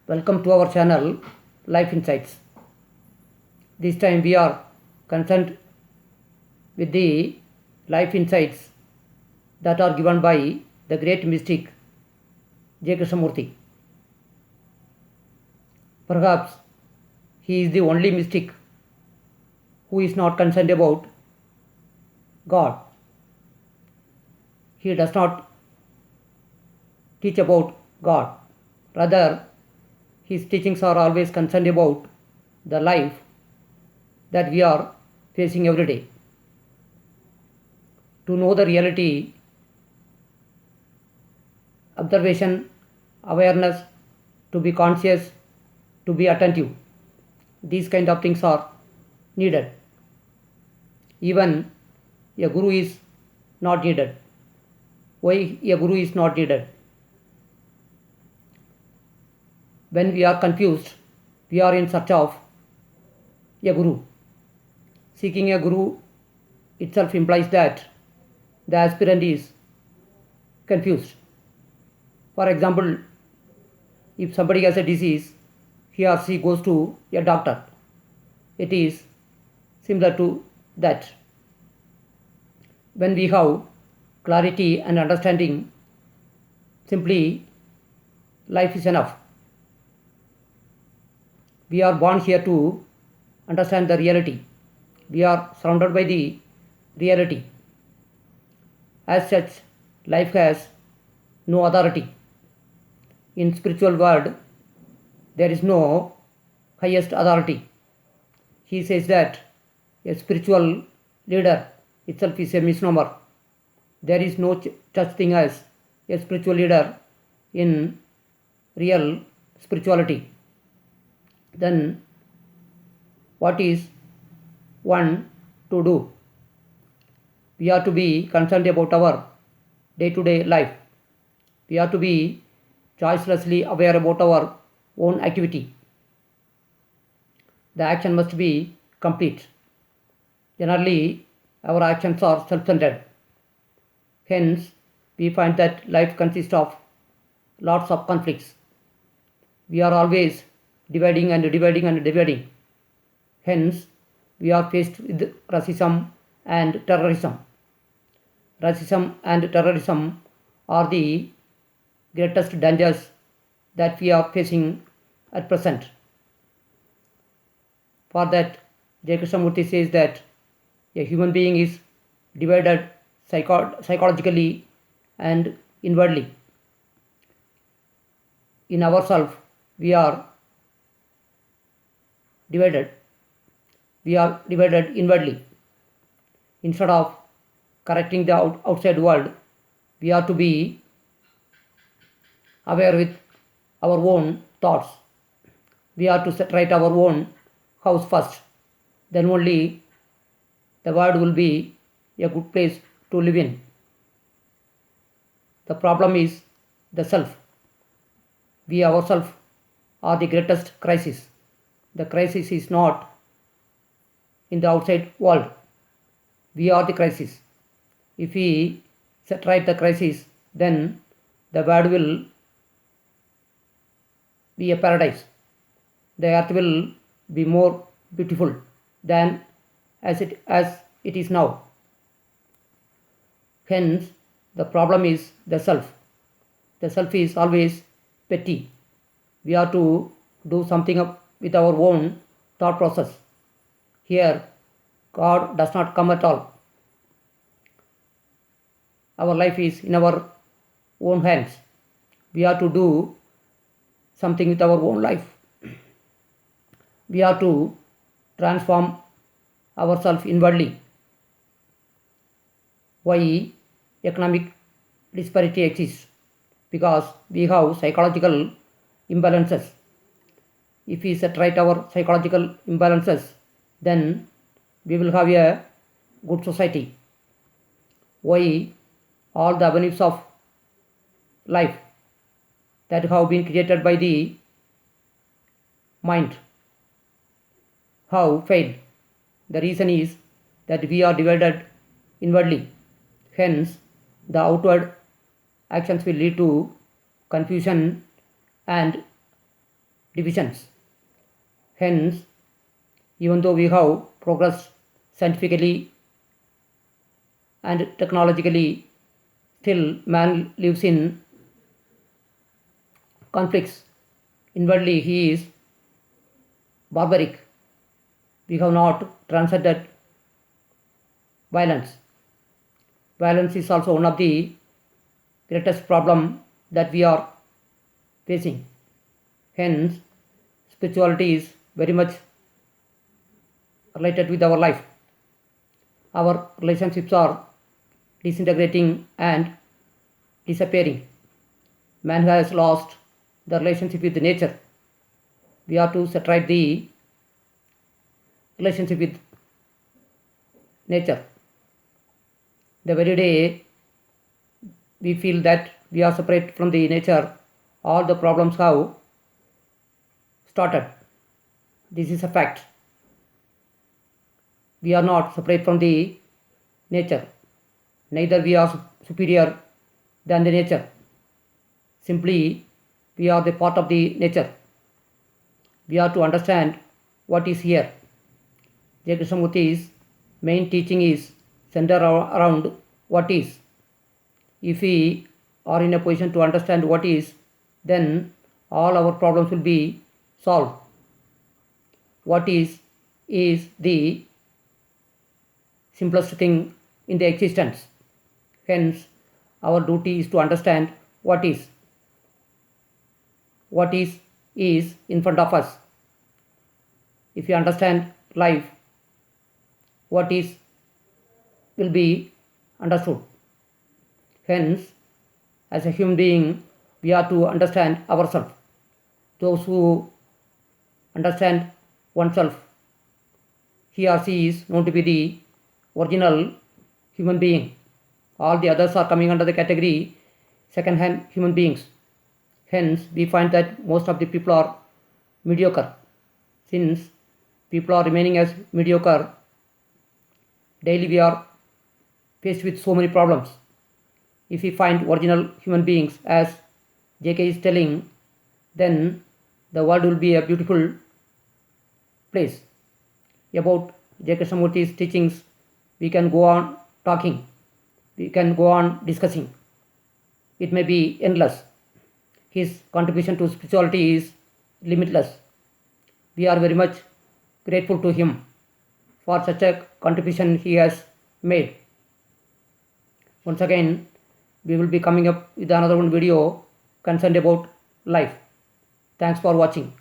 Welcome to our channel Life Insights. This time we are concerned with the life insights that are given by the great mystic J. Krishnamurti. Perhaps he is the only mystic who is not concerned about God. He does not teach about God. Rather, his teachings are always concerned about the life that we are facing every day. To know the reality, observation, awareness, to be conscious, to be attentive, these kind of things are needed. Even a guru is not needed. Why a guru is not needed? When we are confused, we are in search of a guru. Seeking a guru itself implies that the aspirant is confused. For example, if somebody has a disease, he or she goes to a doctor. It is similar to that. When we have clarity and understanding, simply life is enough. We are born here to understand the reality. We are surrounded by the reality. As such, life has no authority. In spiritual world, there is no highest authority. He says that a spiritual leader itself is a misnomer. There is no such thing as a spiritual leader in real spirituality. Then what is one to do? We are to be concerned about our day-to-day life. We are to be choicelessly aware about our own activity. The action must be complete. Generally, our actions are self-centered. Hence, we find that life consists of lots of conflicts. We are always dividing and dividing and dividing. Hence, we are faced with racism and terrorism. Racism and terrorism are the greatest dangers that we are facing at present. For that, J. Krishnamurti says that a human being is divided psychologically and inwardly. In ourselves, we are divided. We are divided inwardly. Instead of correcting the outside world, we are to be aware with our own thoughts. We are to set right our own house first. Then only the world will be a good place to live in. The problem is the self. We ourselves are the greatest crisis. The crisis is not in the outside world. We are the crisis. If we set right the crisis, then the world will be a paradise. The earth will be more beautiful than as it is now. Hence, the problem is the self. The self is always petty. We are to do something up with our own thought process. Here, God does not come at all. Our life is in our own hands. We are to do something with our own life. We are to transform ourselves inwardly. Why economic disparity exists? Because we have psychological imbalances. If we set right our psychological imbalances, then we will have a good society. Why all the avenues of life that have been created by the mind have failed? The reason is that we are divided inwardly. Hence, the outward actions will lead to confusion and divisions. Hence, even though we have progressed scientifically and technologically, still man lives in conflicts. Inwardly, he is barbaric. We have not transcended violence. Violence is also one of the greatest problem that we are facing. Hence, spirituality is very much related with our life. Our relationships are disintegrating and disappearing. Man has lost the relationship with nature. We have to set right the relationship with nature. The very day we feel that we are separate from the nature, all the problems have started. This is a fact. We are not separate from the nature. Neither we are superior than the nature. Simply, we are the part of the nature. We have to understand what is here. J. Krishnamurti's main teaching is centered around what is. If we are in a position to understand what is, then all our problems will be solved. What is the simplest thing in the existence. Hence, our duty is to understand what is. What is in front of us. If you understand life, what is will be understood. Hence, as a human being, we have to understand ourselves. Those who understand oneself, he or she is known to be the original human being. All the others are coming under the category second-hand human beings. Hence, we find that most of the people are mediocre. Since people are remaining as mediocre, daily we are faced with so many problems. If we find original human beings, as JK is telling, then the world will be a beautiful place. About J. Krishnamurti's teachings, we can go on talking, we can go on discussing. It may be endless. His contribution to spirituality is limitless. We are very much grateful to him for such a contribution he has made. Once again, we will be coming up with another one video concerned about life. Thanks for watching.